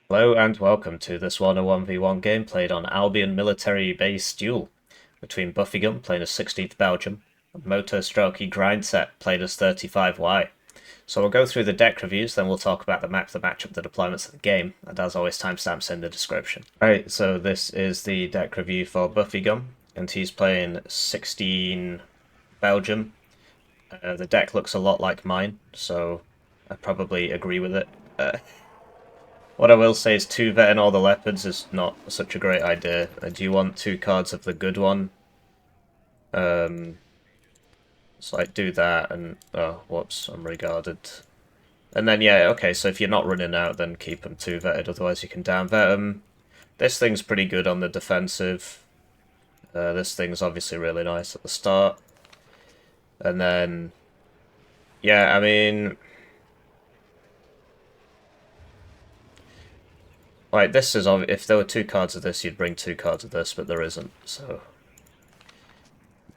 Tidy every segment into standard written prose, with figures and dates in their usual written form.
Hello and welcome to this Warno 1v1 game played on Albion military base duel between Buffygum playing as 16th Belgium and MotostrelkiGrindset playing as 35Y. So we'll go through the deck reviews, then we'll talk about the map, the matchup, the deployments of the game, and as always timestamps in the description. Alright, so this is the deck review for Buffygum, and he's playing 16 Belgium. The deck looks a lot like mine, so I probably agree with it. What I will say is 2-vetting all the leopards is not such a great idea. Do you want 2 cards of the good one? So like do that and oh whoops, I'm regarded. And then yeah, okay, so if you're not running out then keep them 2-vetted, otherwise you can down-vet them. This thing's pretty good on the defensive. This thing's obviously really nice at the start. And then yeah, I mean like this is if there were 2 cards of this you'd bring 2 cards of this, but there isn't, so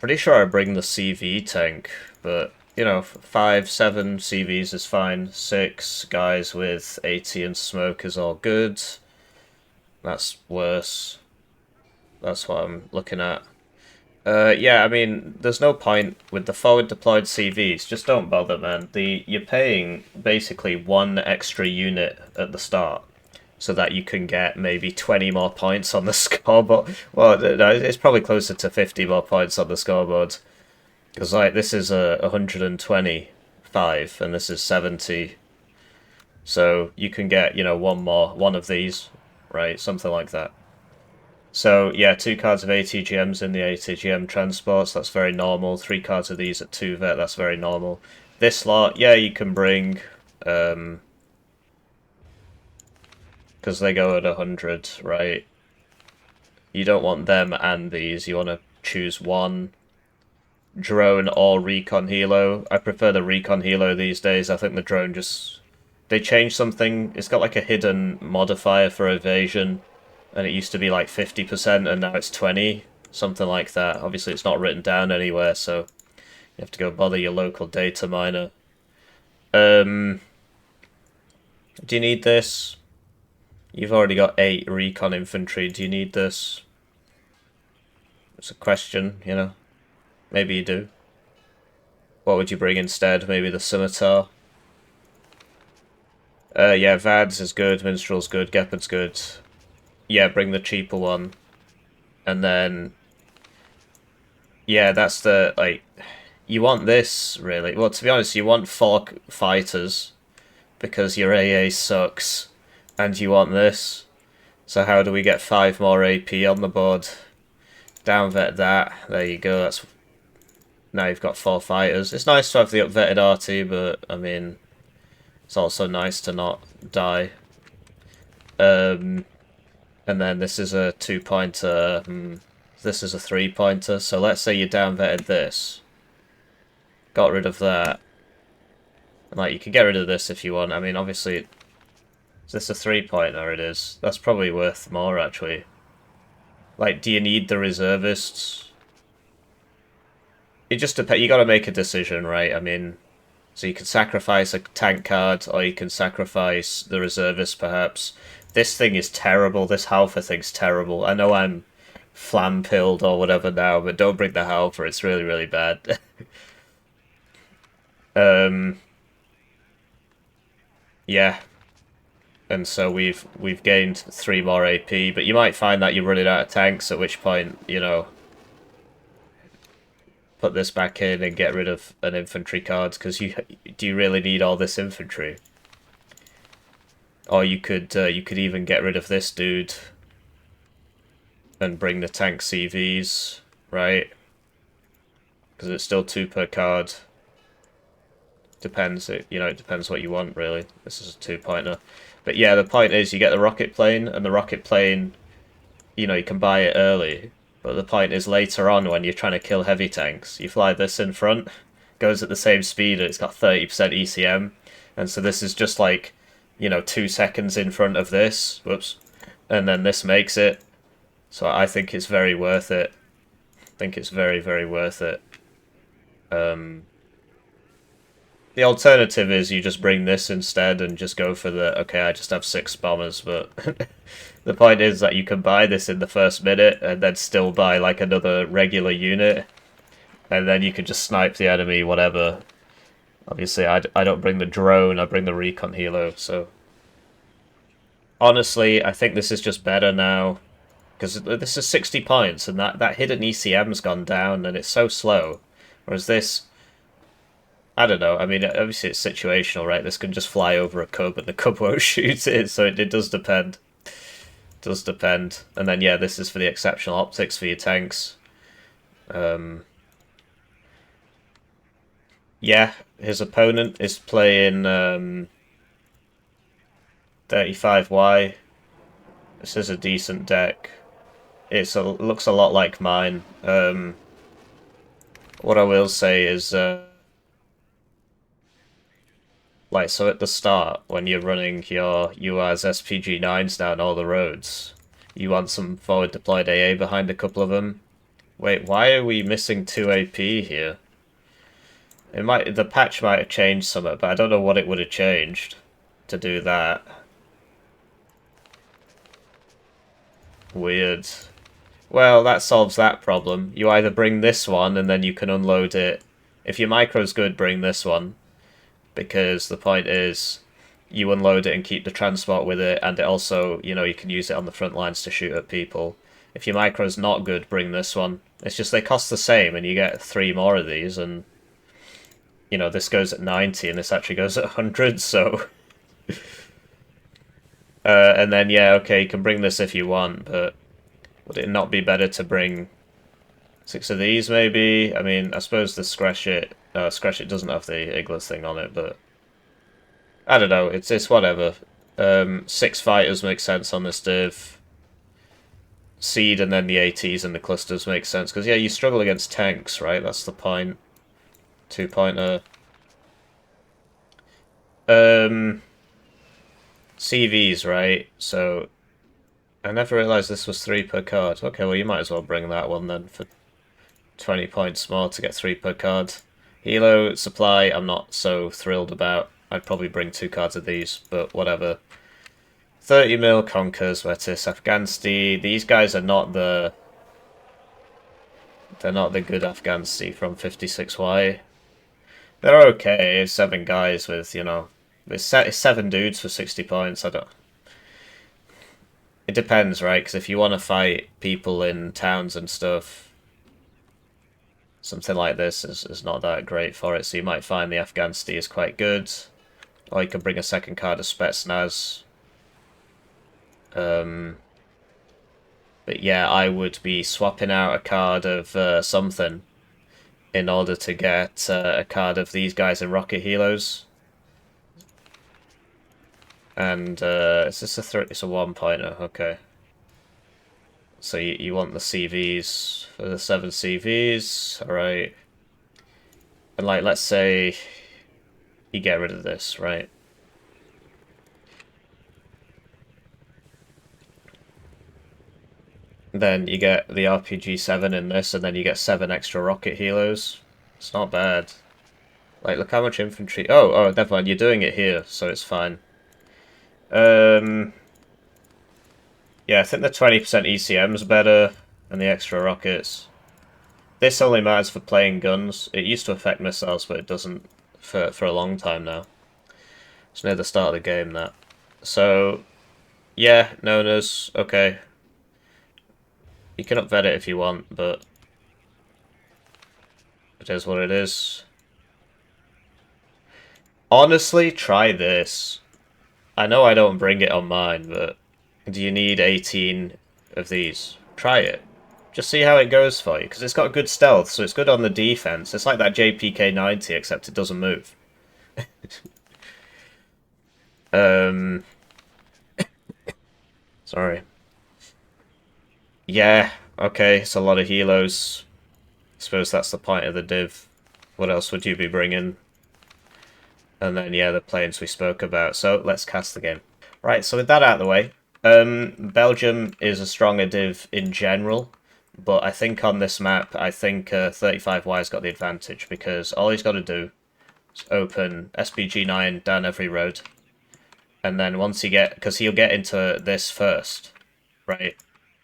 pretty sure I bring the CV tank, but you know, 5, 7 CVs is fine. 6 guys with AT and smoke is all good. That's worse. That's what I'm looking at. Yeah, I mean, there's no point with the forward deployed CVs. Just don't bother, man. You're paying basically 1 extra unit at the start, so that you can get maybe 20 more points on the scoreboard. Well, no, it's probably closer to 50 more points on the scoreboard. Because, like, this is a 125, and this is 70. So you can get, you know, one of these, right? Something like that. So, yeah, 2 cards of ATGMs in the ATGM transports, that's very normal. 3 cards of these at 2-vet, that's very normal. This lot, yeah, you can bring, because they go at 100, right? You don't want them and these, you want to choose one. Drone or recon helo. I prefer the recon helo these days. I think the drone just... They changed something. It's got like a hidden modifier for evasion, and it used to be like 50% and now it's 20. Something like that. Obviously it's not written down anywhere, so you have to go bother your local data miner. Do you need this? You've already got 8 recon infantry. Do you need this? It's a question, you know. Maybe you do. What would you bring instead? Maybe the scimitar? Yeah, Vad's is good, Minstrel's good, Gepard's good. Yeah, bring the cheaper one. And then... Yeah, that's the, like... You want this, really. Well, to be honest, you want 4 fighters, because your AA sucks. And you want this. So how do we get 5 more AP on the board? Down-vet that. There you go, that's... Now you've got 4 fighters. It's nice to have the up-vetted RT, but, I mean... It's also nice to not die. And then this is a 2-pointer. This is a 3-pointer. So let's say you down-vetted this. Got rid of that. And, like, you can get rid of this if you want. I mean, obviously... Is this a 3-pointer? It is. That's probably worth more, actually. Like, do you need the reservists? It just depends. You gotta make a decision, right? I mean... So you can sacrifice a tank card, or you can sacrifice the reservist, perhaps. This thing is terrible. This Halfa thing's terrible. I know I'm flam-pilled or whatever now, but don't bring the Halfa. It's really, really bad. Yeah. And so we've gained 3 more AP, but you might find that you're running out of tanks, at which point, you know, put this back in and get rid of an infantry card, because do you really need all this infantry? Or you could even get rid of this dude and bring the tank CVs, right? Because it's still 2 per card. Depends, you know, it depends what you want, really. This is a 2-pointer. But yeah, the point is you get the rocket plane, and the rocket plane, you know, you can buy it early. But the point is later on when you're trying to kill heavy tanks, you fly this in front, goes at the same speed, and it's got 30% ECM. And so this is just like, you know, 2 seconds in front of this. Whoops. And then this makes it. So I think it's very worth it. I think it's very, very worth it. The alternative is you just bring this instead and just go for the, okay, I just have 6 bombers, but the point is that you can buy this in the first minute and then still buy like another regular unit, and then you can just snipe the enemy, whatever. Obviously, I don't bring the drone, I bring the recon helo, so... Honestly, I think this is just better now, because this is 60 points, and that hidden ECM's gone down, and it's so slow. Whereas this... I don't know, I mean, obviously it's situational, right? This can just fly over a cub and the cub won't shoot it, so it does depend. It does depend. And then, yeah, this is for the exceptional optics for your tanks. Yeah, his opponent is playing 35Y. This is a decent deck. It looks a lot like mine. What I will say is... like, so at the start, when you're running your UAS SPG-9s down all the roads, you want some forward deployed AA behind a couple of them. Wait, why are we missing 2 AP here? The patch might have changed something, but I don't know what it would have changed to do that. Weird. Well, that solves that problem. You either bring this one and then you can unload it. If your micro's good, bring this one. Because the point is, you unload it and keep the transport with it, and it also, you know, you can use it on the front lines to shoot at people. If your micro's not good, bring this one. It's just they cost the same, and you get 3 more of these, and, you know, this goes at 90, and this actually goes at 100, so... and then, yeah, okay, you can bring this if you want, but would it not be better to bring 6 of these, maybe? I mean, I suppose the Scratch-It doesn't have the Iglas thing on it, but... I don't know, it's whatever. 6 fighters make sense on this div. Seed and then the ATs and the clusters make sense, because, yeah, you struggle against tanks, right? That's the point. 2-pointer. CVs, right? So, I never realised this was 3 per card. Okay, well, you might as well bring that one then for 20 points more to get 3 per card. Helo supply, I'm not so thrilled about. I'd probably bring 2 cards of these, but whatever. 30 mil Conkers, Vetis, Afghansti. These guys are not the... They're not the good Afghansti from 56Y. They're okay, 7 guys with, you know... It's 7 dudes for 60 points, I don't... It depends, right? Because if you want to fight people in towns and stuff, something like this is not that great for it, so you might find the Afghansti is quite good. Or you can bring a second card of Spetsnaz. But yeah, I would be swapping out a card of something in order to get a card of these guys in Rocket Helos. And is this it's a 1-pointer, okay. So you want the CVs for the 7 CVs, alright. And like, let's say you get rid of this, right? Then you get the RPG-7 in this, and then you get 7 extra rocket helos. It's not bad. Like, look how much infantry... Oh, never mind, you're doing it here, so it's fine. Yeah, I think the 20% ECM's better, and the extra rockets. This only matters for playing guns. It used to affect missiles, but it doesn't for a long time now. It's near the start of the game, that. So, yeah, Nonas, okay. You can upvet it if you want, but it is what it is. Honestly, try this. I know I don't bring it on mine, but do you need 18 of these? Try it. Just see how it goes for you, because it's got good stealth, so it's good on the defense. It's like that JPK-90, except it doesn't move. Sorry. Yeah, okay, it's a lot of helos. I suppose that's the point of the div. What else would you be bringing? And then, yeah, the planes we spoke about. So, let's cast the game. Right, so with that out of the way, Belgium is a stronger div in general, but I think on this map, I think 35Y's got the advantage, because all he's got to do open SPG9 down every road. And then once you get... Because he'll get into this first, right?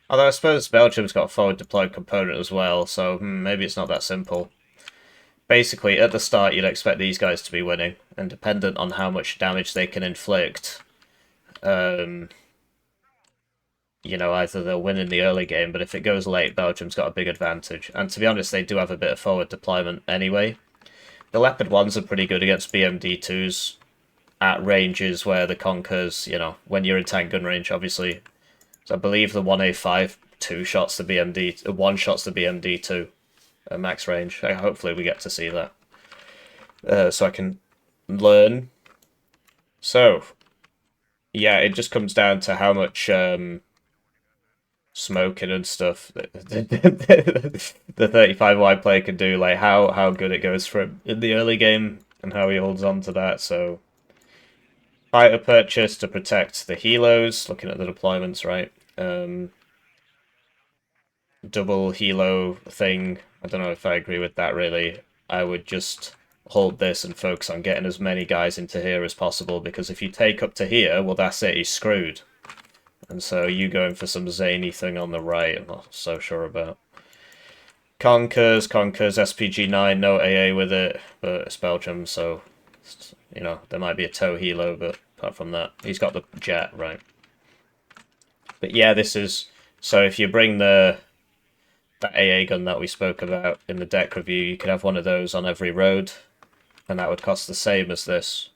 Although I suppose Belgium's got a forward deployed component as well, so maybe it's not that simple. Basically, at the start, you'd expect these guys to be winning, and dependent on how much damage they can inflict, you know, either they'll win in the early game, but if it goes late, Belgium's got a big advantage. And to be honest, they do have a bit of forward deployment anyway. The Leopard 1s are pretty good against BMD2s at ranges where the Conkers, you know, when you're in tank gun range, obviously. So I believe the 1A5 one-shots the BMD2 at max range. Hopefully we get to see that. So I can learn. So, yeah, it just comes down to how much smoking and stuff the 35 wide player can do, like how good it goes for him in the early game and how he holds on to that. So, fighter purchase to protect the helos, looking at the deployments, right? Double helo thing. I don't know if I agree with that, really. I would just hold this and focus on getting as many guys into here as possible, because if you take up to here, well, that's it, he's screwed. And so you going for some zany thing on the right, I'm not so sure about. Conkers, SPG9, no AA with it, but it's Belgium, so, you know, there might be a tow helo, but apart from that, he's got the jet, right? But yeah, this is... So if you bring that AA gun that we spoke about in the deck review, you could have one of those on every road, and that would cost the same as this.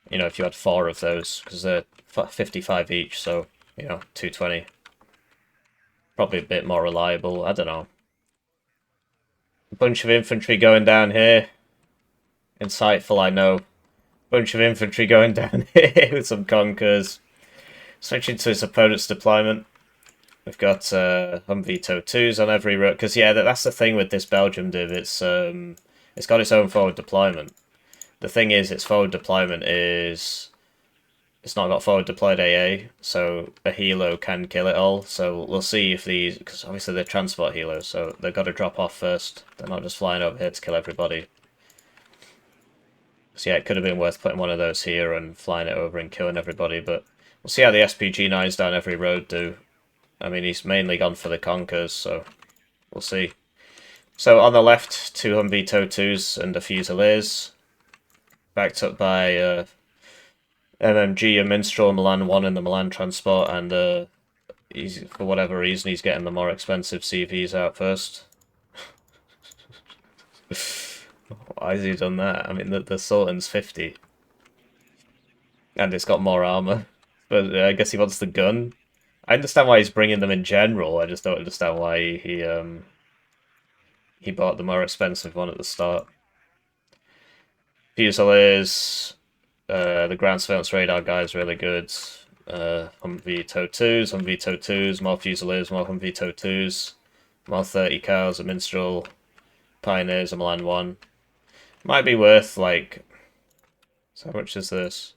You know, if you had 4 of those, because they're 55 each, so, you know, 220. Probably a bit more reliable, I don't know. A bunch of infantry going down here. Insightful, I know. Bunch of infantry going down here with some Conkers. Switching to his opponent's deployment. We've got Humvee Tow 2s on every road. Because, yeah, that's the thing with this Belgium div. It's got its own forward deployment. The thing is, its forward deployment is... It's not got forward deployed AA, so a helo can kill it all. So we'll see if these... Because obviously they're transport helos, so they've got to drop off first. They're not just flying over here to kill everybody. So yeah, it could have been worth putting one of those here and flying it over and killing everybody, but we'll see how the SPG9s down every road do. I mean, he's mainly gone for the Conkers, so we'll see. So on the left, 2 Humvee Tow 2s and a Fusiliers, backed up by MMG, a Minstrel, Milan 1 in the Milan transport, and for whatever reason he's getting the more expensive CVs out first. Why has he done that? I mean, the Sultan's 50. And it's got more armor. But I guess he wants the gun. I understand why he's bringing them in general. I just don't understand why he bought the more expensive one at the start. Fusiliers, the ground surveillance radar guy is really good. Humvee Tow 2s, more Fusiliers, more Humvee Tow 2s, more 30 cows, a Minstrel, Pioneers, a Milan 1. Might be worth, like... So how much is this?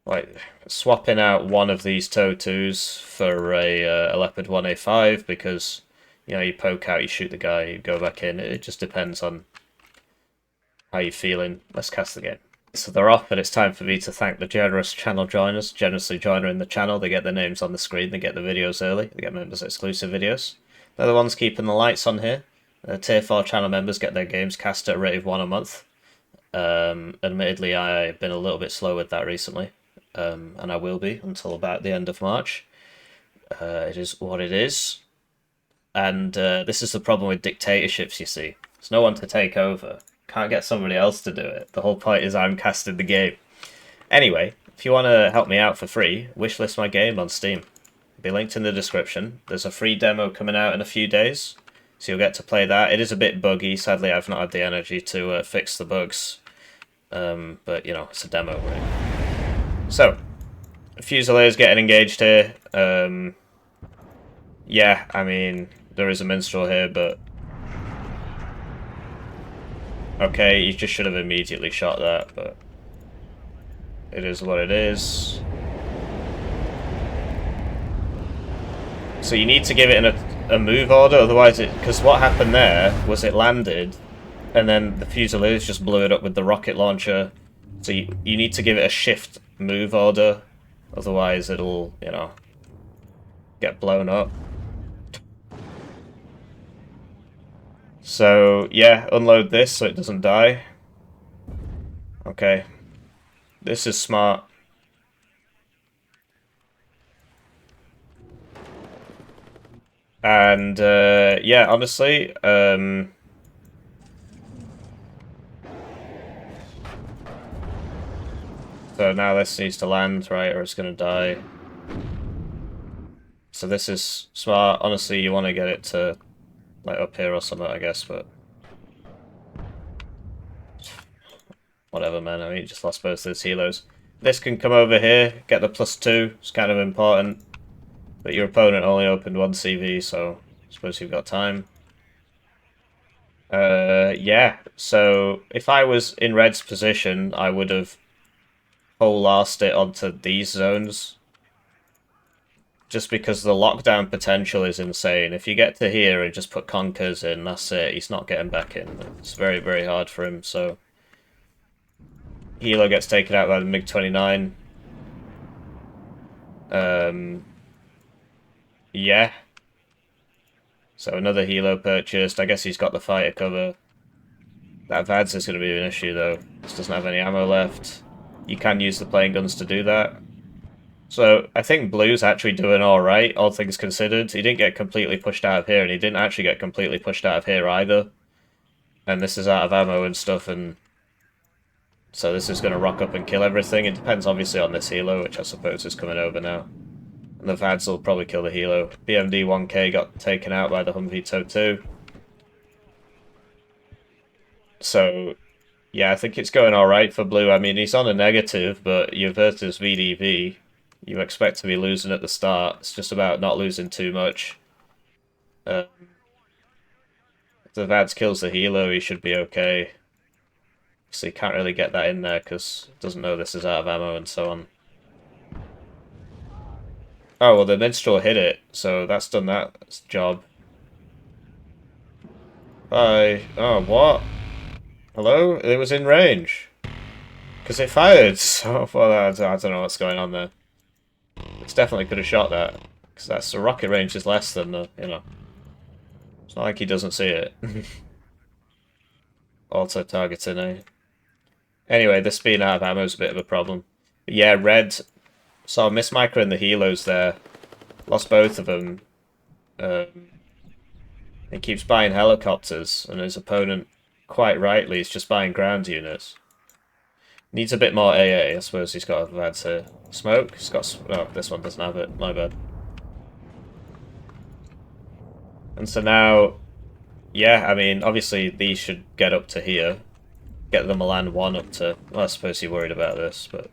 Like, swapping out one of these Tow 2s for a Leopard 1A5, because, you know, you poke out, you shoot the guy, you go back in. It just depends on how you're feeling. Let's cast the game. So they're off, and it's time for me to thank the generous channel joiners. Generously joiner in the channel. They get their names on the screen, they get the videos early, they get members exclusive videos. They're the ones keeping the lights on here. Tier 4 channel members get their games cast at a rate of 1 a month. Admittedly, I've been a little bit slow with that recently. And I will be until about the end of March. It is what it is. And this is the problem with dictatorships, you see. There's no one to take over. Can't get somebody else to do it. The whole point is I'm casting the game. Anyway, if you want to help me out for free, wishlist my game on Steam. It'll be linked in the description. There's a free demo coming out in a few days, so you'll get to play that. It is a bit buggy. Sadly, I've not had the energy to fix the bugs. But, you know, it's a demo, right? So, Fusiliers getting engaged here. Yeah, I mean, there is a Minstrel here, but... Okay, you just should have immediately shot that, but... It is what it is. So you need to give it a move order, otherwise it... Because what happened there was it landed, And then the Fusiliers just blew it up with the rocket launcher. So you need to give it a shift move order, otherwise it'll, you know, get blown up. So, yeah, unload this so it doesn't die. Okay. This is smart. And, yeah, honestly, so now this needs to land, right, or it's gonna die. So this is smart. Honestly, you want to get it to, like, up here or something, I guess, but... whatever, man. I mean, you just lost both those helos. This can come over here, get the +2. It's kind of important. But your opponent only opened one CV, so I suppose you've got time. Yeah. So if I was in Red's position, I would have whole-arsed it onto these zones. Just because the lockdown potential is insane. If you get to here and just put Conkers in, that's it. He's not getting back in. It's very, very hard for him, so... Helo gets taken out by the MiG-29. Yeah. So another Helo purchased. I guess he's got the fighter cover. That VADS is going to be an issue, though. This doesn't have any ammo left. You can use the plane guns to do that. So I think Blue's actually doing alright, all things considered. He didn't get completely pushed out of here, and he didn't actually get completely pushed out of here either. And this is out of ammo and stuff, and... so this is going to rock up and kill everything. It depends obviously on this Helo, which I suppose is coming over now. And the VADS will probably kill the Helo. BMD 1K got taken out by the Humvee TOW 2. So, yeah, I think it's going alright for Blue. I mean, he's on a negative, but you're versus VDV. You expect to be losing at the start. It's just about not losing too much. If the VADS kills the Helo, he should be okay. So you can't really get that in there because it doesn't know this is out of ammo and so on. Oh, well, the Minstrel hit it, so that's done that job. Bye. Oh, what? Hello? It was in range. Because it fired, so... well, I don't know what's going on there. It's definitely could have shot that. Because that's the rocket range is less than the, you know... it's not like he doesn't see it. Auto-targeting, eh? Anyway, this being out of ammo is a bit of a problem. But yeah, Red saw Miss Micro and the Helos there. Lost both of them. He keeps buying helicopters, and his opponent, quite rightly, is just buying ground units. Needs a bit more AA. I suppose he's got a VADS here. Smoke? He's got... oh, this one doesn't have it. My bad. And so now... yeah, I mean, obviously these should get up to here. Get the Milan 1 up to... well, I suppose you're worried about this, but...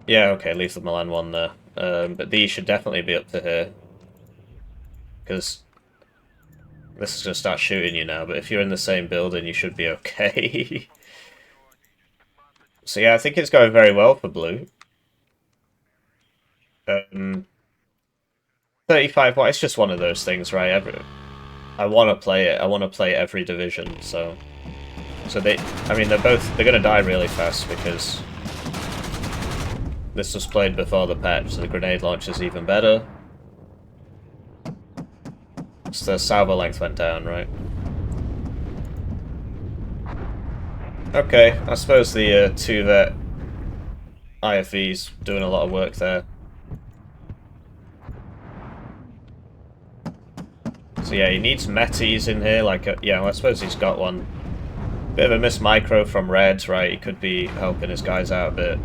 yeah, okay, leave the Milan 1 there. But these should definitely be up to here. Because... this is going to start shooting you now, but if you're in the same building, you should be okay. So yeah, I think it's going very well for Blue. 35 watt, it's just one of those things, right? I want to play it. I want to play every division, so they, I mean, they're going to die really fast because this was played before the patch, so the grenade launch is even better. So the salvo length went down, right? Okay, I suppose the 2-vet IFV's doing a lot of work there. So yeah, he needs metis in here, like, yeah, well, I suppose he's got one. Bit of a miss micro from Red, right? He could be helping his guys out a bit.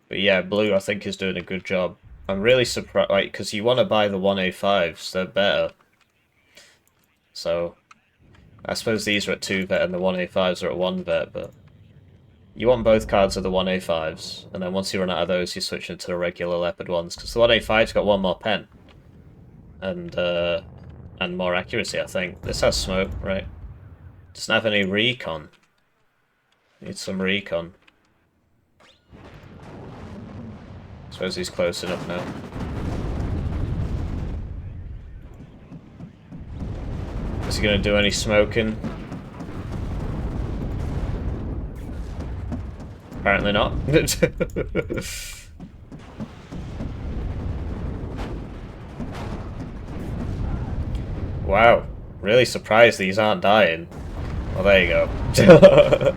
But yeah, Blue, I think, is doing a good job. I'm really surprised, like, because you want to buy the 1A5s, they're better. So, I suppose these are at 2-vet and the 1A5s are at 1-vet, but... you want both cards of the 1A5s, and then once you run out of those, you switch into the regular Leopard ones, because the 1A5's got one more pen. And more accuracy, I think. This has smoke, right? Doesn't have any recon. Needs some recon. Suppose he's close enough now. Is he going to do any smoking? Apparently not. Wow. Really surprised these aren't dying. Well, there you go.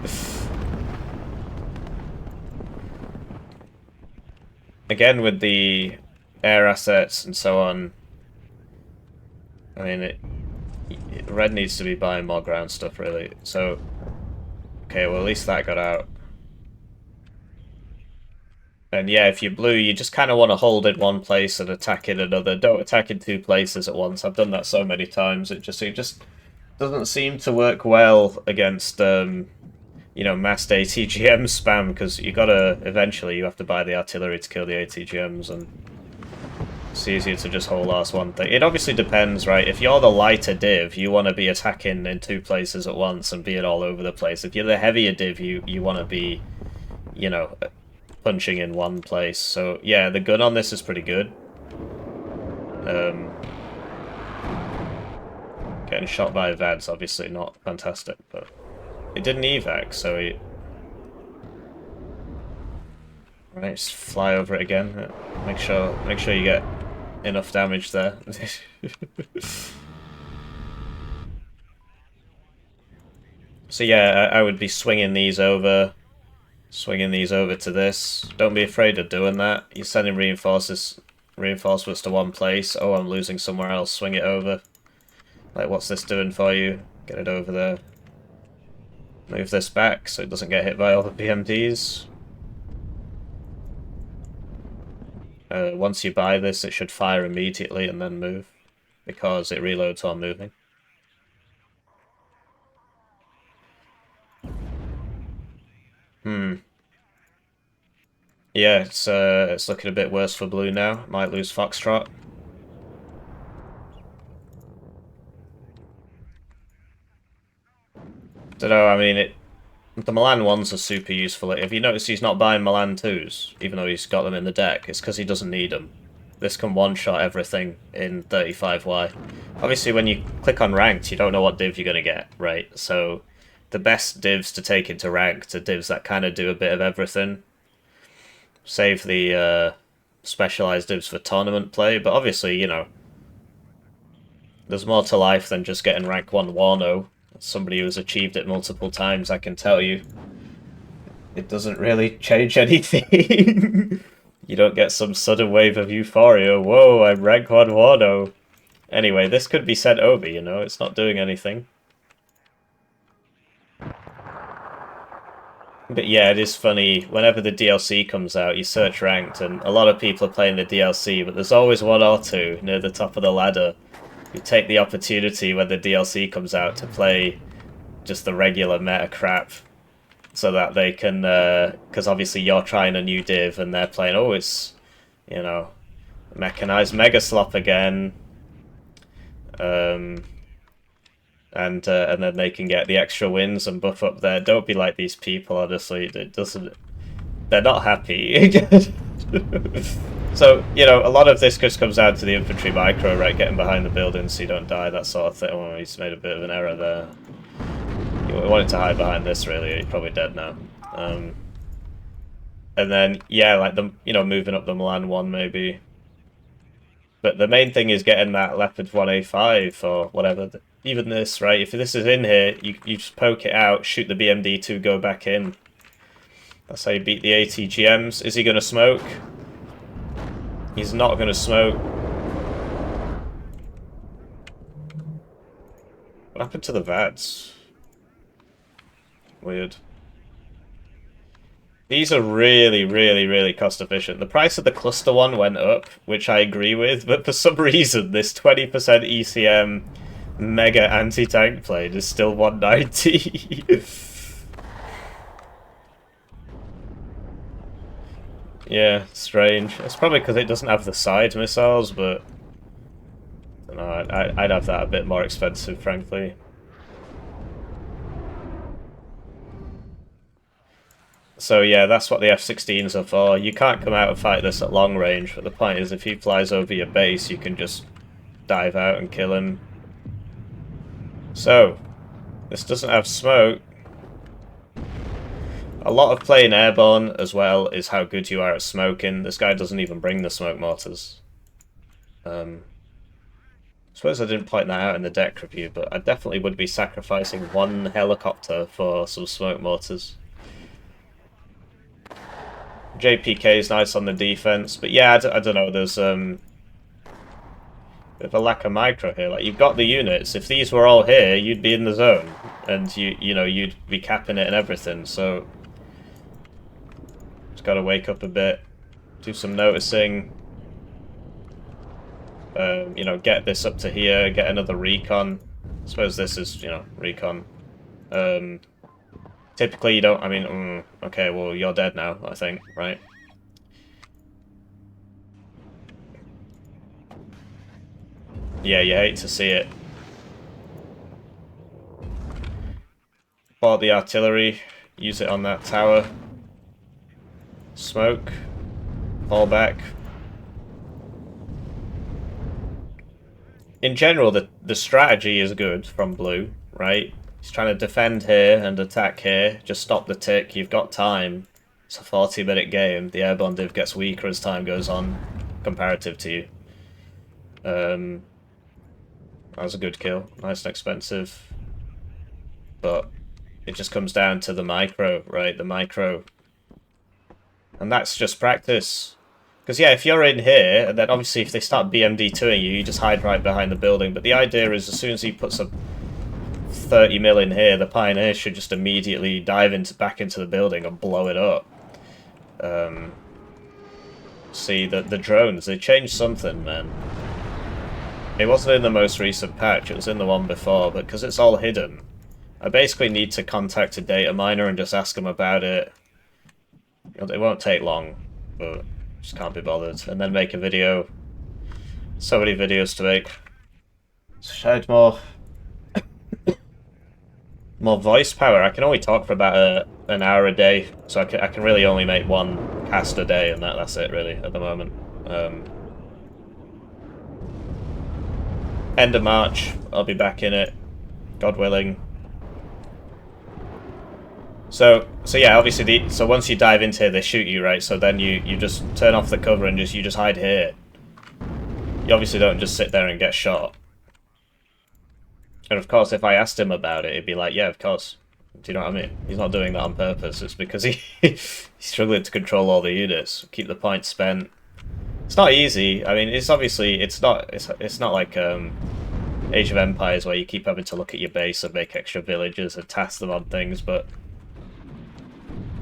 Again, with the air assets and so on, I mean, red needs to be buying more ground stuff, really. So, okay, well, at least that got out. And yeah, if you're blue, you just kind of want to hold in one place and attack in another. Don't attack in two places at once. I've done that so many times. It just doesn't seem to work well against you know, massed ATGM spam, because you gotta eventually you have to buy the artillery to kill the ATGMs, and it's easier to just hold last one thing. It obviously depends, right? If you're the lighter div, you want to be attacking in two places at once and being all over the place. If you're the heavier div, you want to be, you know, punching in one place. So yeah, the gun on this is pretty good. Getting shot by Vad's obviously not fantastic, but it did an evac, so he... Right, just fly over it again. Make sure you get enough damage there. So yeah, I would be swinging these over to this. Don't be afraid of doing that. You're sending reinforcements to one place. Oh, I'm losing somewhere else. Swing it over. Like, what's this doing for you? Get it over there. Move this back so it doesn't get hit by all the PMDs. Once you buy this, it should fire immediately and then move, because it reloads while moving. Yeah, it's looking a bit worse for blue now. Might lose Foxtrot. Don't know, I mean, the Milan 1s are super useful. If you notice, he's not buying Milan 2s, even though he's got them in the deck. It's because he doesn't need them. This can one-shot everything in 35Y. Obviously, when you click on Ranked, you don't know what div you're going to get, right? So, the best divs to take into Ranked are divs that kind of do a bit of everything. Save the specialized divs for tournament play, but obviously, you know, there's more to life than just getting rank 1 Warno. As somebody who's achieved it multiple times, I can tell you, it doesn't really change anything. You don't get some sudden wave of euphoria. Whoa, I'm rank 1 Warno. Anyway, this could be sent over, you know, it's not doing anything. But yeah, it is funny, whenever the DLC comes out, you search ranked, and a lot of people are playing the DLC, but there's always one or two near the top of the ladder who take the opportunity when the DLC comes out to play just the regular meta crap, so that they can, because obviously you're trying a new div, and they're playing, oh, it's, you know, mechanized Mega Slop again, and then they can get the extra wins and buff up there. Don't be like these people, honestly. It doesn't... They're not happy. So, you know, a lot of this just comes down to the infantry micro, right? Getting behind the buildings so you don't die, that sort of thing. Oh, he's made a bit of an error there. You wanted to hide behind this, really. He's probably dead now. And then, yeah, like, you know, moving up the Milan 1, maybe. But the main thing is getting that Leopard 1A5 or whatever. Even this, right? If this is in here, you just poke it out, shoot the BMD2, go back in. That's how you beat the ATGMs. Is he going to smoke? He's not going to smoke. What happened to the VADs? Weird. These are really, really, really cost efficient. The price of the cluster one went up, which I agree with, but for some reason this 20% ECM mega anti-tank plane is still 190. Yeah, strange. It's probably because it doesn't have the side missiles, but I don't know, I'd have that a bit more expensive, frankly. So yeah, that's what the F-16s are for. You can't come out and fight this at long range, but the point is if he flies over your base, you can just dive out and kill him. So, this doesn't have smoke. A lot of playing airborne as well is how good you are at smoking. This guy doesn't even bring the smoke mortars. I suppose I didn't point that out in the deck review, but I definitely would be sacrificing one helicopter for some smoke mortars. JPK is nice on the defense, but yeah, I don't know, there's bit of a lack of micro here. Like, you've got the units. If these were all here, you'd be in the zone, and you know, you'd be capping it and everything, so just gotta wake up a bit, do some noticing. You know, get this up to here, get another recon. I suppose this is, you know, recon. Typically you don't, I mean, okay, well, you're dead now, I think, right? Yeah, you hate to see it. Bought the artillery, use it on that tower. Smoke, fall back. In general, the strategy is good from blue, right? He's trying to defend here and attack here. Just stop the tick, you've got time. It's a 40-minute game. The airborne div gets weaker as time goes on, comparative to you. That was a good kill. Nice and expensive. But it just comes down to the micro, right? The micro. And that's just practice. Because, yeah, if you're in here, and then obviously if they start BMD2ing you, you just hide right behind the building. But the idea is as soon as he puts a 30 mil in here, the Pioneer should just immediately dive back into the building and blow it up. See, the drones, they changed something, man. It wasn't in the most recent patch, it was in the one before, but because it's all hidden, I basically need to contact a data miner and just ask them about it. It won't take long, but just can't be bothered. And then make a video. So many videos to make. So I had more voice power. I can only talk for about an hour a day, so I can really only make one cast a day, and that's it really at the moment. End of March, I'll be back in it, God willing. So yeah, obviously so once you dive into here, they shoot you, right? So then you just turn off the cover and you just hide here. You obviously don't just sit there and get shot. And of course, if I asked him about it, he'd be like, yeah, of course. Do you know what I mean? He's not doing that on purpose. It's because he's struggling to control all the units, keep the points spent. It's not easy. I mean, it's obviously it's not like Age of Empires where you keep having to look at your base and make extra villages and task them on things, but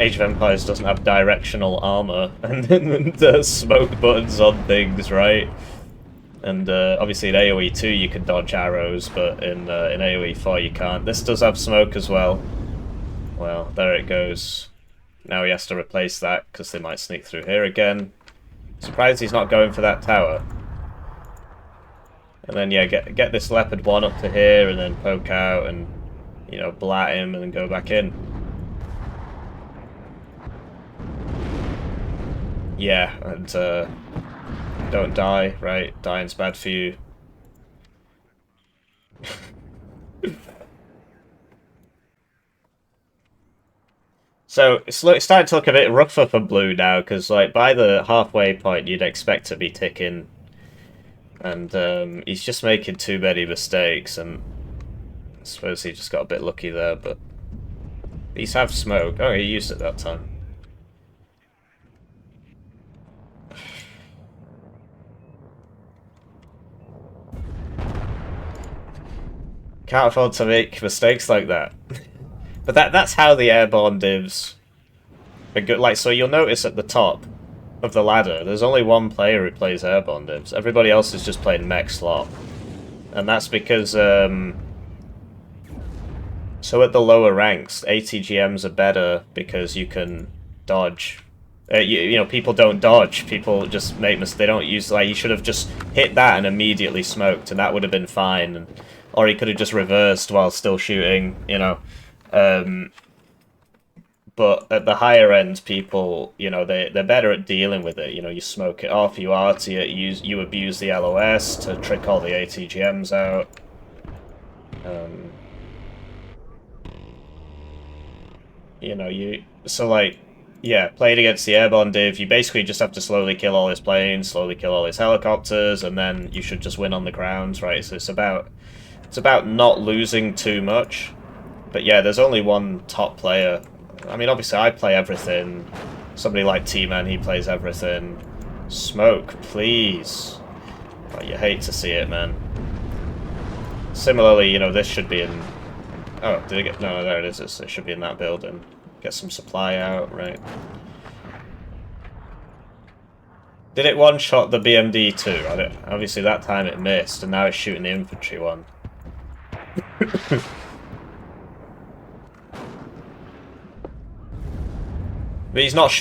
Age of Empires doesn't have directional armor and smoke buttons on things, right? And obviously in AoE 2 you can dodge arrows, but in AoE 4 you can't. This does have smoke as well. Well, there it goes. Now he has to replace that because they might sneak through here again. Surprised he's not going for that tower. And then yeah, get this Leopard 1 up to here and then poke out and, you know, blat him and then go back in. Yeah, and don't die, right? Dying's bad for you. So it's starting to look a bit rougher for blue now, because like by the halfway point you'd expect to be ticking, and he's just making too many mistakes, and I suppose he just got a bit lucky there. But these have smoke. Oh, he used it that time. Can't afford to make mistakes like that. But that's how the airborne divs are good. Like, so you'll notice at the top of the ladder, there's only one player who plays airborne divs. Everybody else is just playing mech slot. And that's because, so at the lower ranks, ATGMs are better because you can dodge. You know, people don't dodge. People just make mistakes. They don't use, like, you should have just hit that and immediately smoked, and that would have been fine. Or he could have just reversed while still shooting, you know. But at the higher end, people, you know, they're better at dealing with it. You know, you smoke it off, you arty it, you abuse the LOS to trick all the ATGMs out. You know, so like, yeah, playing against the airborne div, you basically just have to slowly kill all his planes, slowly kill all his helicopters, and then you should just win on the ground, right? So it's about not losing too much. But yeah, there's only one top player. I mean, obviously I play everything. Somebody like T-Man, he plays everything. Smoke, please. Oh, you hate to see it, man. Similarly, you know, this should be in... Oh, did it get... No, there it is. It should be in that building. Get some supply out, right. Did it one-shot the BMD too? Obviously that time it missed, and now it's shooting the infantry one. But he's not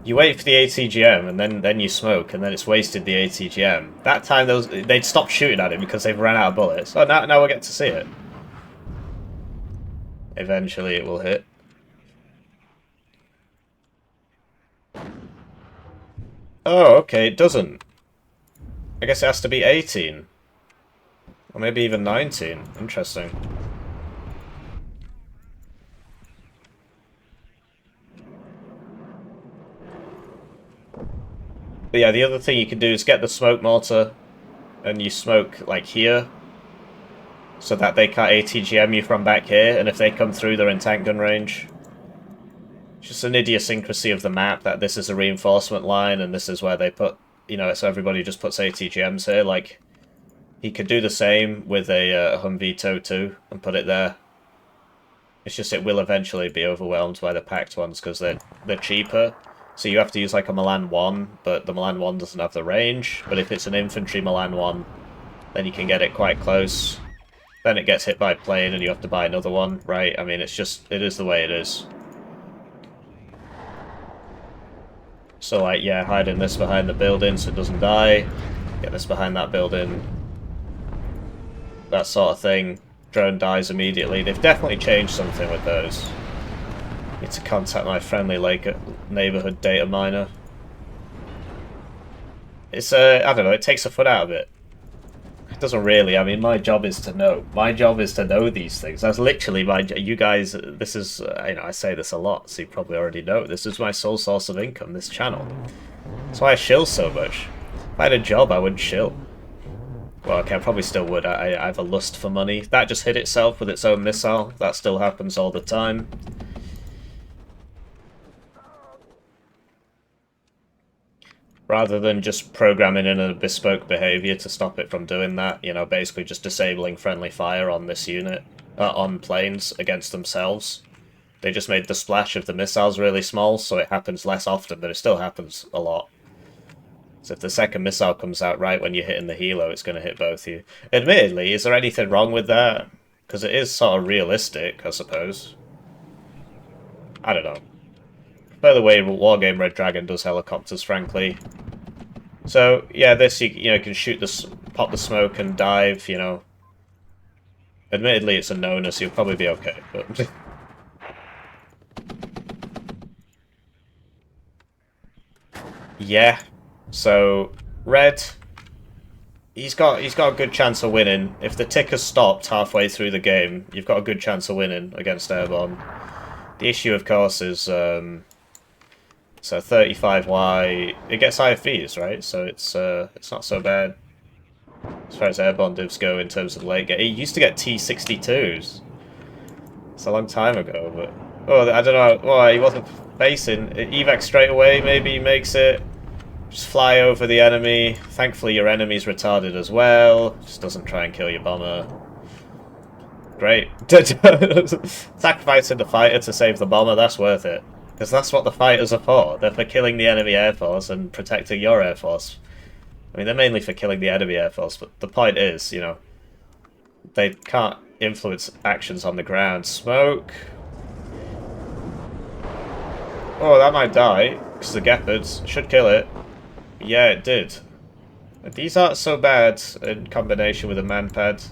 You wait for the ATGM, and then you smoke, and then it's wasted the ATGM. That time they'd stopped shooting at him because they've ran out of bullets. Oh, now we'll get to see it. Eventually it will hit. Oh, okay, it doesn't. I guess it has to be 18. Or maybe even 19. Interesting. But yeah, the other thing you can do is get the smoke mortar, and you smoke, like, here, so that they can't ATGM you from back here, and if they come through, they're in tank gun range. It's just an idiosyncrasy of the map that this is a reinforcement line, and this is where they put, you know, so everybody just puts ATGMs here. Like, he could do the same with a Humvee TOW 2 and put it there. It's just it will eventually be overwhelmed by the packed ones because they're cheaper. So you have to use like a Milan 1, but the Milan 1 doesn't have the range. But if it's an infantry Milan 1, then you can get it quite close. Then it gets hit by a plane and you have to buy another one, right? I mean, it is the way it is. So like, yeah, hiding this behind the building so it doesn't die. Get this behind that building. That sort of thing. Drone dies immediately. They've definitely changed something with those. Need to contact my friendly neighborhood data miner. It's I don't know, it takes a foot out of it. It doesn't really. I mean, my job is to know. My job is to know these things. That's literally my... You guys, this is... you know, I say this a lot, so you probably already know. This is my sole source of income, this channel. That's why I shill so much. If I had a job, I wouldn't shill. Well, okay, I probably still would. I have a lust for money. That just hit itself with its own missile. That still happens all the time. Rather than just programming in a bespoke behavior to stop it from doing that, you know, basically just disabling friendly fire on this unit, on planes against themselves. They just made the splash of the missiles really small, so it happens less often, but it still happens a lot. So if the second missile comes out right when you're hitting the helo, it's going to hit both you. Admittedly, is there anything wrong with that? Because it is sort of realistic, I suppose. I don't know. By the way, Wargame Red Dragon does helicopters, frankly. So, yeah, this, you know, can shoot pop the smoke and dive, you know. Admittedly, it's a no-no, so you'll probably be okay, but... Yeah. So, Red... He's got a good chance of winning. If the ticker stopped halfway through the game, you've got a good chance of winning against Airborne. The issue, of course, is... so 35Y, it gets IFVs, right? So it's not so bad as far as airborne divs go in terms of late game. It used to get T62s. It's a long time ago, but oh, I don't know. Well, he wasn't facing evac straight away. Maybe he makes it. Just fly over the enemy. Thankfully, your enemy's retarded as well. Just doesn't try and kill your bomber. Great. Sacrificing the fighter to save the bomber. That's worth it. Because that's what the fighters are for. They're for killing the enemy air force and protecting your air force. I mean, they're mainly for killing the enemy air force, but the point is, you know, they can't influence actions on the ground. Smoke. Oh, that might die, because the Gepards should kill it. Yeah, it did. These aren't so bad in combination with a manpad.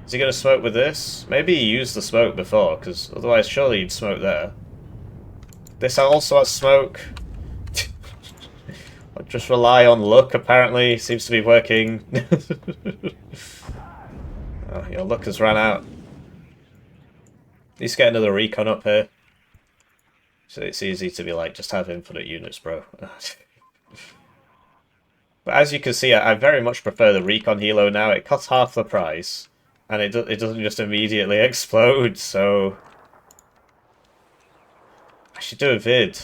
Is he going to smoke with this? Maybe he used the smoke before, because otherwise surely he'd smoke there. This also has smoke. I'll just rely on luck, apparently. Seems to be working. Oh, your luck has run out. At least get another recon up here. So it's easy to be like, just have infinite units, bro. But as you can see, I very much prefer the Recon Helo now. It costs half the price, and it doesn't just immediately explode, so... I should do a vid.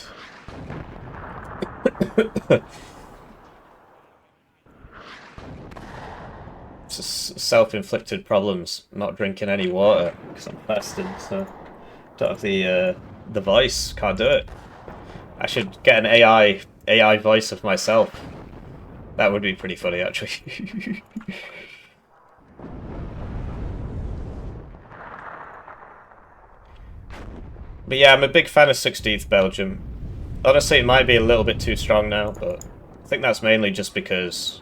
It's just self-inflicted problems, not drinking any water, because I'm fasting, so... Don't have the voice, can't do it. I should get an AI voice of myself. That would be pretty funny, actually. But yeah, I'm a big fan of 16th Belgium. Honestly, it might be a little bit too strong now, but I think that's mainly just because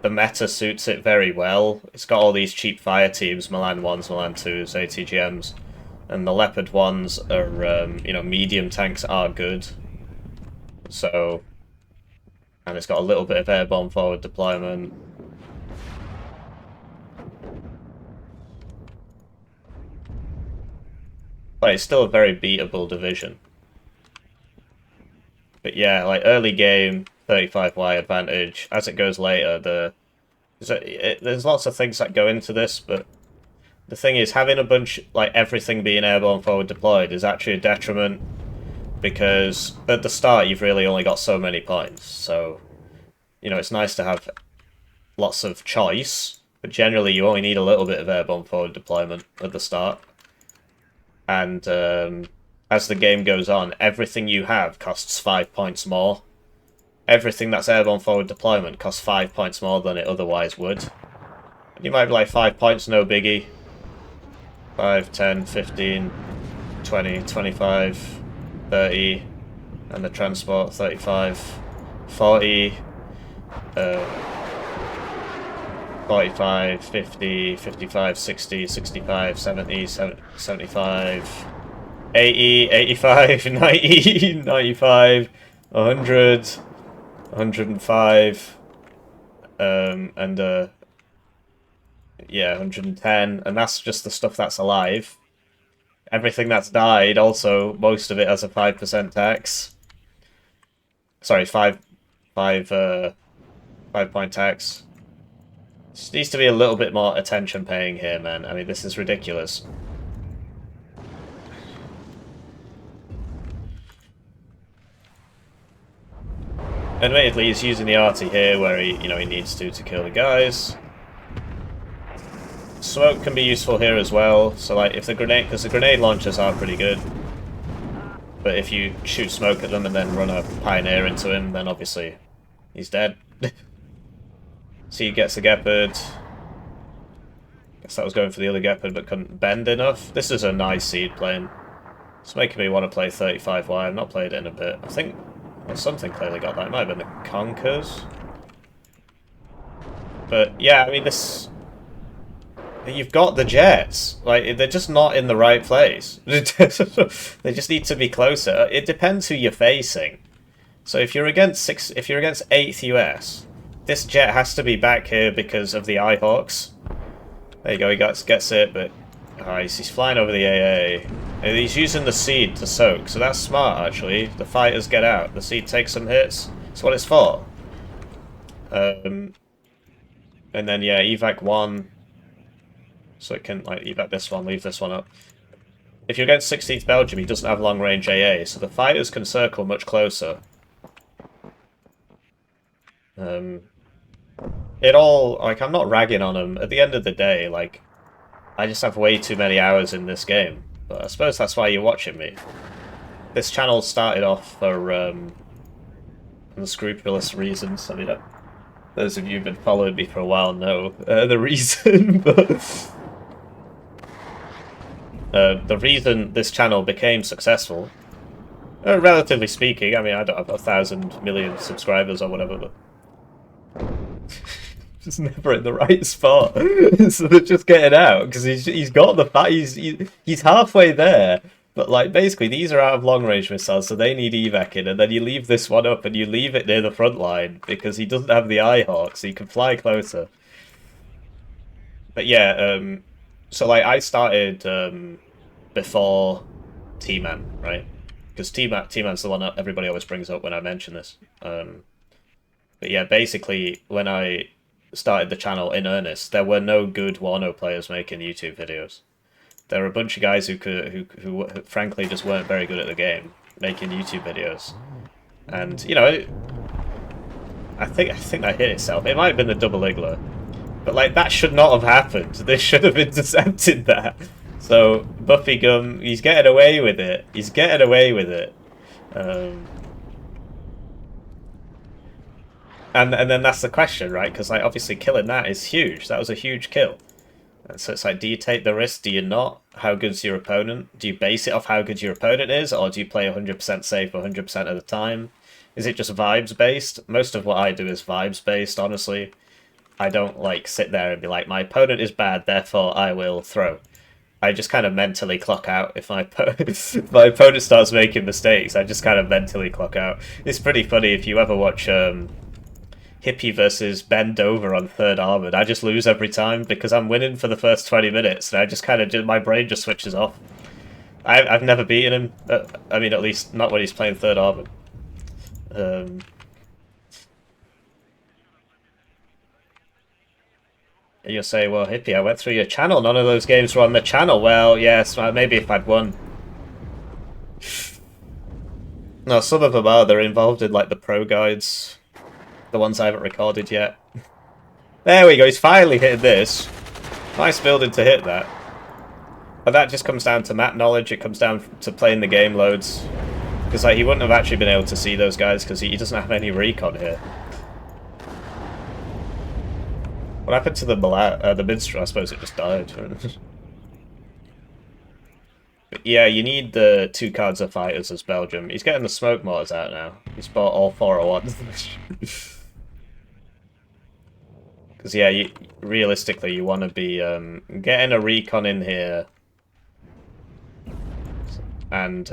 the meta suits it very well. It's got all these cheap fire teams, Milan 1s, Milan 2s, ATGMs, and the Leopard 1s are, you know, medium tanks are good. So... And it's got a little bit of airborne forward deployment. But it's still a very beatable division. But yeah, like early game, 35Y advantage. As it goes later, there's lots of things that go into this, but the thing is, having a bunch, like everything being airborne forward deployed is actually a detriment, because at the start you've really only got so many points, so... You know, it's nice to have lots of choice, but generally you only need a little bit of airborne forward deployment at the start. And as the game goes on, everything you have costs 5 points more. Everything that's airborne forward deployment costs 5 points more than it otherwise would. And you might be like, 5 points, no biggie. 5, 10, 15, 20, 25, 30, and the transport, 35, 40... 45, 50, 55, 60, 65, 70, 75, 80, 85, 90, 95, 100, 105, and yeah, 110, and that's just the stuff that's alive. Everything that's died, also, most of it has a 5% tax. Sorry, 5-point tax. Just needs to be a little bit more attention paying here, man. I mean, this is ridiculous. Admittedly, he's using the arty here where he needs to kill the guys. Smoke can be useful here as well. So, like, if the grenade, because the grenade launchers are pretty good. But if you shoot smoke at them and then run a pioneer into him, then obviously he's dead. Seed gets the Gepard. Guess that was going for the other Gepard, but couldn't bend enough. This is a nice seed plane. It's making me want to play 35Y. I've not played it in a bit. I think something clearly got that. It might have been the Conkers. But yeah, I mean, this... You've got the jets. Like, they're just not in the right place. They just need to be closer. It depends who you're facing. So if you're against 8th US, this jet has to be back here because of the Eyehawks. There you go, he gets it, but he's flying over the AA. And he's using the seed to soak, so that's smart actually. The fighters get out. The seed takes some hits. That's what it's for. And then yeah, evac 1. So it can like evac this one, leave this one up. If you're against 16th Belgium, he doesn't have long range AA, so the fighters can circle much closer. It all, like, I'm not ragging on him. At the end of the day, like, I just have way too many hours in this game. But I suppose that's why you're watching me. This channel started off for unscrupulous reasons. I mean, those of you who've been following me for a while know the reason, but... the reason this channel became successful, relatively speaking, I mean, I don't have 1,000 million subscribers or whatever, but... just never in the right spot. So they're just getting out because he's got the fat. He's halfway there, but like basically these are out of long range missiles, so they need evacing, and then you leave this one up and you leave it near the front line because he doesn't have the Eyehawk, so you can fly closer. But yeah, so like I started before T-Man, right? because T-Man's the one that everybody always brings up when I mention this. But yeah, basically, when I started the channel in earnest, there were no good Warno players making YouTube videos. There were a bunch of guys who frankly just weren't very good at the game making YouTube videos, and you know, I think that hit itself. It might have been the double Iggler, but like that should not have happened. They should have intercepted that. So Buffygum, he's getting away with it. He's getting away with it. And then that's the question, right? Because like obviously killing that is huge. That was a huge kill. And so it's like, do you take the risk? Do you not? How good's your opponent? Do you base it off how good your opponent is, or do you play 100% safe 100% of the time? Is it just vibes based? Most of what I do is vibes based, honestly. I don't like sit there and be like, my opponent is bad, therefore I will throw. I just kind of mentally clock out if my opponent starts making mistakes. I just kind of mentally clock out. It's pretty funny if you ever watch Hippie versus Bend Over on 3rd Armoured. I just lose every time because I'm winning for the first 20 minutes and I just kind of my brain just switches off. I've never beaten him. I mean, at least not when he's playing 3rd Armoured. You'll say, well, Hippie, I went through your channel. None of those games were on the channel. Well, yes, maybe if I'd won. No, some of them are. They're involved in, like, the pro guides. The ones I haven't recorded yet. There we go, he's finally hitting this. Nice building to hit that. But that just comes down to map knowledge, it comes down to playing the game loads. Because like, he wouldn't have actually been able to see those guys because he doesn't have any recon here. What happened to the minstrel? I suppose it just died. But yeah, you need the 2 cards of fighters as Belgium. He's getting the smoke mortars out now. He's bought all 401s. Because yeah, realistically, you want to be getting a recon in here, and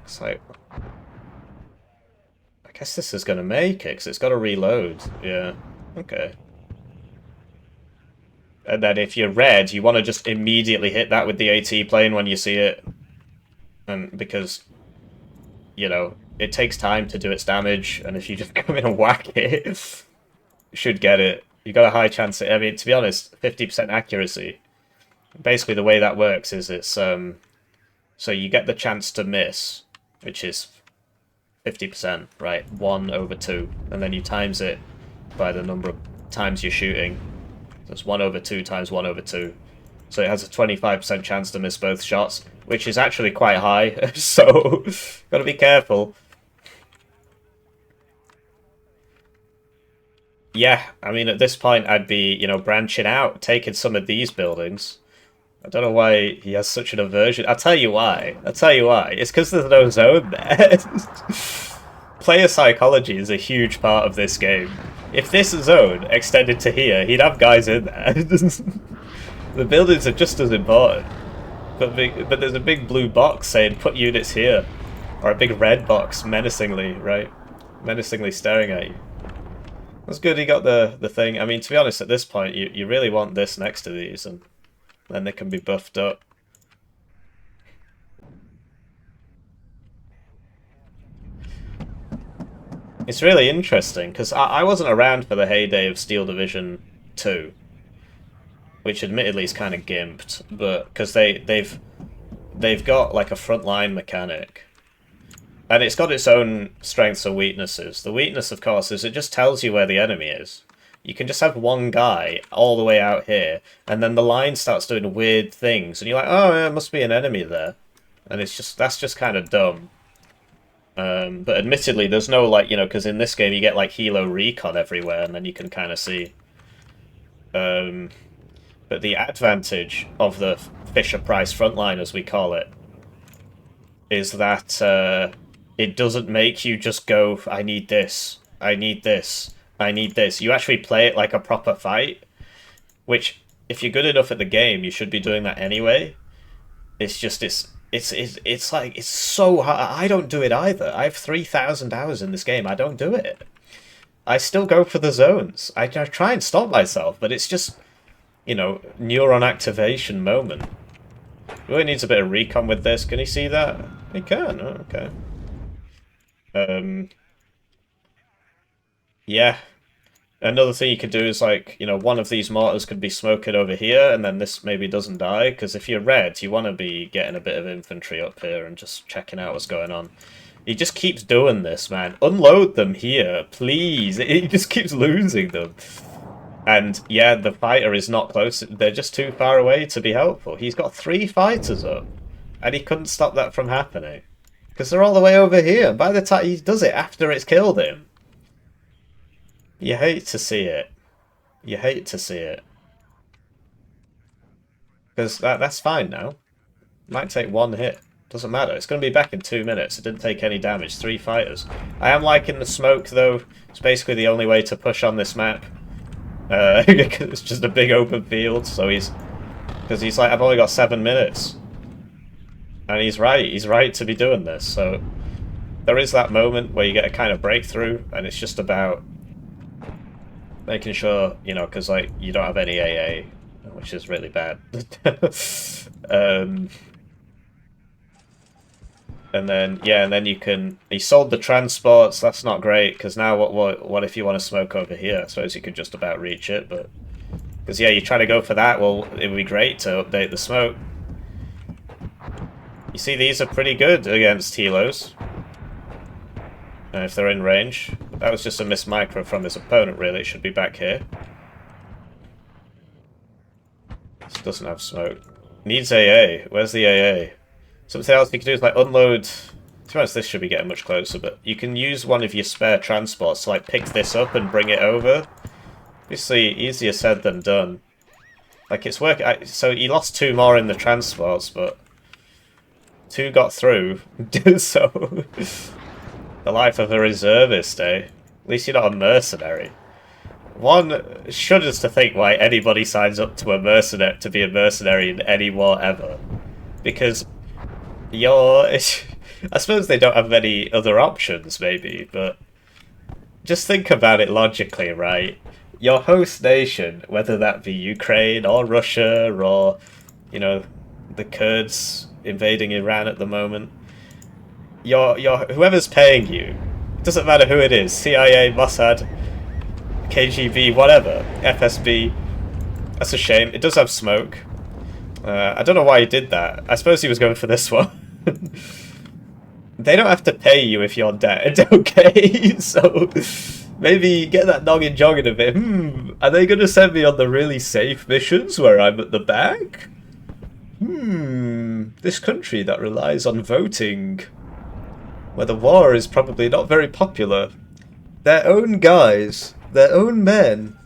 it's like, I guess this is going to make it because it's got to reload. Yeah, okay. And then if you're red, you want to just immediately hit that with the AT plane when you see it, and because you know it takes time to do its damage, and if you just come in and whack it, you should get it. You got a high chance. I mean, to be honest, 50% accuracy. Basically, the way that works is it's so you get the chance to miss, which is 50%, right? 1/2, and then you times it by the number of times you're shooting. So it's 1/2 times 1/2. So it has a 25% chance to miss both shots, which is actually quite high. So gotta be careful. Yeah, I mean, at this point, I'd be, you know, branching out, taking some of these buildings. I don't know why he has such an aversion. I'll tell you why. I'll tell you why. It's because there's no zone there. Player psychology is a huge part of this game. If this zone extended to here, he'd have guys in there. The buildings are just as important. But there's a big blue box saying, put units here. Or a big red box, menacingly, right? Menacingly staring at you. That's good he got the thing. I mean, to be honest, at this point, you really want this next to these, and then they can be buffed up. It's really interesting, because I wasn't around for the heyday of Steel Division 2, which admittedly is kind of gimped, but because they've got like a frontline mechanic. And it's got its own strengths and weaknesses. The weakness, of course, is it just tells you where the enemy is. You can just have one guy all the way out here, and then the line starts doing weird things, and you're like, oh, yeah, it must be an enemy there. And that's just kind of dumb. But admittedly, there's no, like, you know, because in this game you get, like, Helo recon everywhere, and then you can kind of see. But the advantage of the Fisher-Price frontline, as we call it, is that it doesn't make you just go, I need this, I need this, I need this. You actually play it like a proper fight, which, if you're good enough at the game, you should be doing that anyway. It's just, it's like, it's so hard. I don't do it either. I have 3,000 hours in this game. I don't do it. I still go for the zones. I try and stop myself, but it's just, you know, neuron activation moment. Really needs a bit of recon with this. Can you see that? He can, oh, okay. Yeah. Another thing you could do is, like, you know, one of these mortars could be smoking over here, and then this maybe doesn't die, because if you're red, you want to be getting a bit of infantry up here and just checking out what's going on. He just keeps doing this, man. Unload them here, please. He just keeps losing them. And, yeah, the fighter is not close. They're just too far away to be helpful. He's got 3 fighters up, and he couldn't stop that from happening. Because they're all the way over here. By the time he does it after it's killed him. You hate to see it. You hate to see it. Because that's fine now. Might take 1 hit. Doesn't matter. It's going to be back in 2 minutes. It didn't take any damage. 3 fighters. I am liking the smoke, though. It's basically the only way to push on this map. It's just a big open field, so he's... Because he's like, I've only got 7 minutes. And he's right to be doing this, so... There is that moment where you get a kind of breakthrough, and it's just about... making sure, you know, because, like, you don't have any AA, which is really bad. And then, yeah, and then you can... He sold the transports, that's not great, because now what if you want to smoke over here? I suppose you could just about reach it, but... Because, yeah, you try to go for that, well, it would be great to update the smoke. You see, these are pretty good against helos. If they're in range. That was just a missed micro from his opponent, really. It should be back here. This doesn't have smoke. Needs AA. Where's the AA? Something else you can do is, like, unload... To be honest, this should be getting much closer, but you can use one of your spare transports to, like, pick this up and bring it over. Obviously, easier said than done. Like, it's working... So he lost 2 more in the transports, but... 2 got through. So... The life of a reservist, eh? At least you're not a mercenary. One shudders to think why anybody signs up to to be a mercenary in any war ever. Because you're... I suppose they don't have many other options, maybe, but... Just think about it logically, right? Your host nation, whether that be Ukraine or Russia or, you know, the Kurds invading Iran at the moment... whoever's paying you, it doesn't matter who it is, CIA, Mossad, KGB, whatever, FSB, that's a shame. It does have smoke. I don't know why he did that. I suppose he was going for this one. They don't have to pay you if you're dead, okay? So, maybe get that noggin jogging a bit. Are they going to send me on the really safe missions where I'm at the back? This country that relies on voting... where the war is probably not very popular. Their own guys, their own men,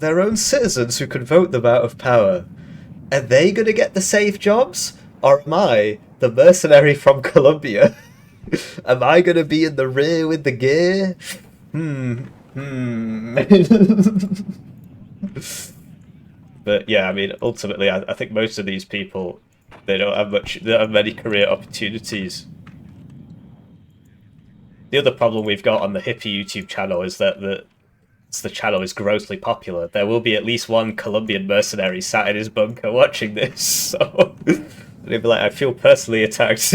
their own citizens who can vote them out of power. Are they going to get the safe jobs? Or am I, the mercenary from Colombia? Am I going to be in the rear with the gear? But yeah, I mean, ultimately, I think most of these people, they don't have many career opportunities. The other problem we've got on the Hippie YouTube channel is that the channel is grossly popular. There will be at least one Colombian mercenary sat in his bunker watching this, so they'd be like, I feel personally attacked.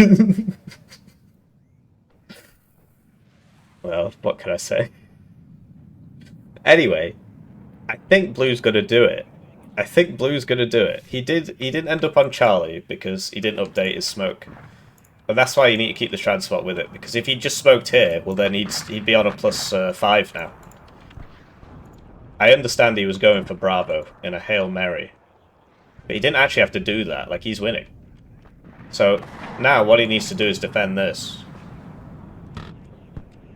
Well, what can I say? Anyway, I think Blue's gonna do it. He didn't end up on Charlie because he didn't update his smoke. And that's why you need to keep the transport with it, because if he just smoked here, well then he'd be on a +5 now. I understand he was going for Bravo in a Hail Mary, but he didn't actually have to do that, like he's winning. So now what he needs to do is defend this.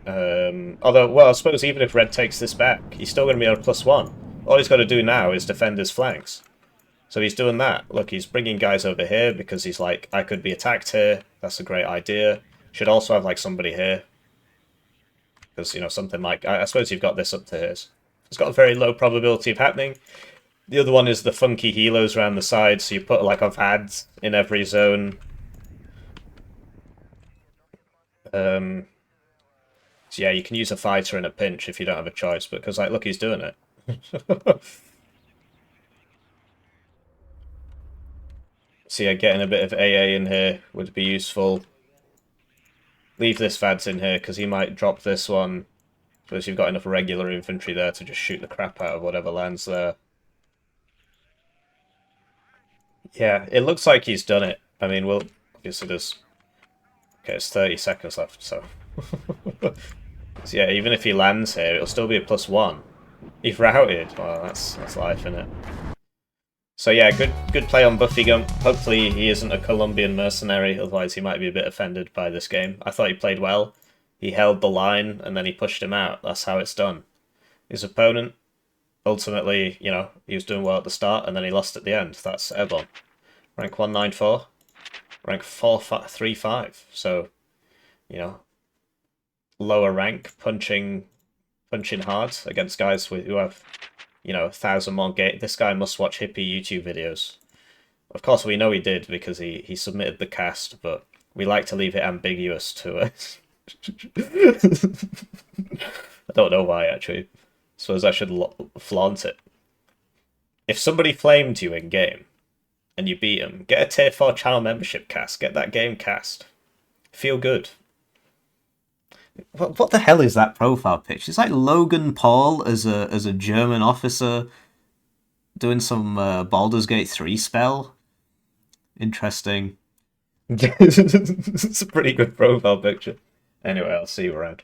Although, well, I suppose even if Red takes this back, he's still going to be on a +1. All he's got to do now is defend his flanks. So he's doing that. Look, he's bringing guys over here because he's like, I could be attacked here. That's a great idea. Should also have, like, somebody here. Because, you know, something like... I suppose you've got this up to here. It's got a very low probability of happening. The other one is the funky helos around the side. So you put, like, a VAD in every zone. So yeah, you can use a fighter in a pinch if you don't have a choice. Because, like, look, he's doing it. So yeah, getting a bit of AA in here would be useful. Leave this Vads in here, because he might drop this one. Because you've got enough regular infantry there to just shoot the crap out of whatever lands there. Yeah, it looks like he's done it. I mean, we'll... Obviously there's... Okay, it's 30 seconds left, so... So yeah, even if he lands here, it'll still be a +1. If routed, well, that's life, isn't it? So yeah, good play on Buffygum. Hopefully he isn't a Colombian mercenary, otherwise he might be a bit offended by this game. I thought he played well. He held the line, and then he pushed him out. That's how it's done. His opponent, ultimately, you know, he was doing well at the start, and then he lost at the end. That's Airborne. Rank 194. Rank 435. So, you know, lower rank, punching hard against guys who have, you know, 1,000 more game. This guy must watch Hippie YouTube videos. Of course, we know he did because he submitted the cast, but we like to leave it ambiguous to us. I don't know why, actually. Suppose I should flaunt it. If somebody flamed you in game and you beat them, get a tier 4 channel membership cast. Get that game cast. Feel good. What the hell is that profile picture? It's like Logan Paul as a German officer doing some Baldur's Gate 3 spell. Interesting. It's a pretty good profile picture. Anyway, I'll see you around.